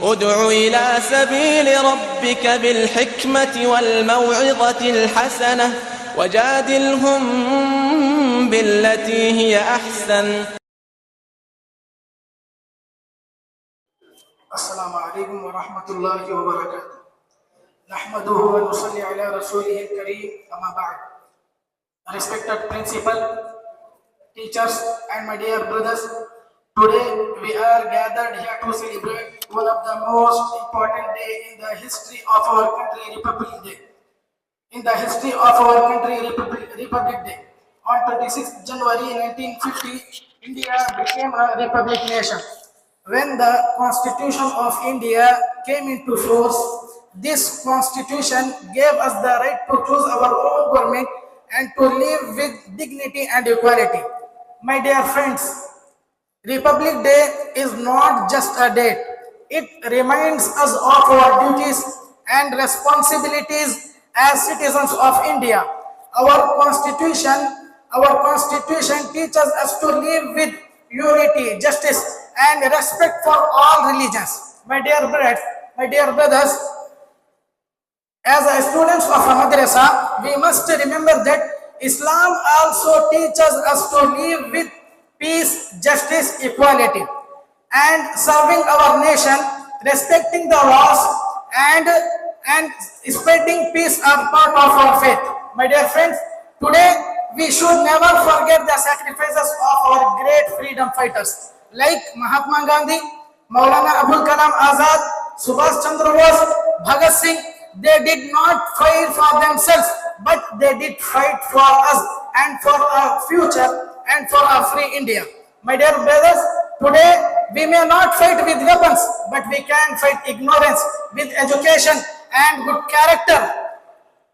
ادع إلى سبيل ربك بالحكمة والموعظة الحسنة وجادلهم بالتي هي أحسن. السلام عليكم ورحمة الله وبركاته. نحمده ونصلي على رسوله الكريم. أما بعد. Respected principal, teachers and my dear brothers, today we are gathered here to celebrate one of the most important days in the history of our country, Republic Day. In the history of our country, Republic Day. On 26th January 1950, India became a republic nation. When the Constitution of India came into force, this Constitution gave us the right to choose our own government and to live with dignity and equality. My dear friends, Republic Day is not just a date. It reminds us of our duties and responsibilities as citizens of India. Our Constitution teaches us to live with unity, justice, and respect for all religions. My dear brothers, as students of a madrasa, we must remember that Islam also teaches us to live with peace, justice, equality, and serving our nation, respecting the laws, and spreading peace are part of our faith. My dear friends, today we should never forget the sacrifices of our great freedom fighters like Mahatma Gandhi, Maulana Abul Kalam Azad, Subhash Chandra Bose, Bhagat Singh. They did not fight for themselves, but they did fight for us and for our future and for our free India. My dear brothers, today we may not fight with weapons, but we can fight ignorance with education and good character,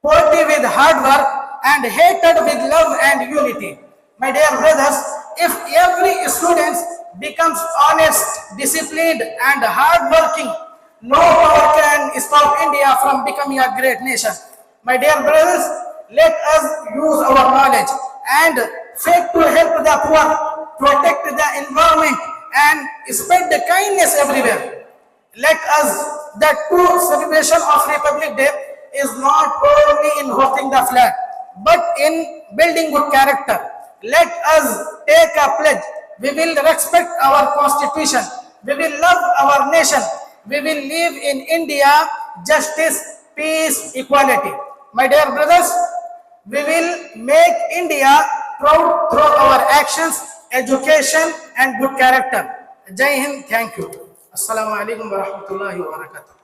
poverty with hard work, and hatred with love and unity. My dear brothers, if every student becomes honest, disciplined, and hardworking, no power can stop India from becoming a great nation. My dear brothers, let us use our knowledge and faith to help the poor, protect the environment, and spread the kindness everywhere. Let us, the true celebration of Republic Day is not only in hosting the flag, but in building good character. Let us take a pledge. We will respect our Constitution. We will love our nation. We will live in India, justice, peace, equality. My dear brothers, we will make India proud through our actions, education, and good character. Jai Hind, thank you. Assalamu alaikum wa rahmatullahi wa barakatuh.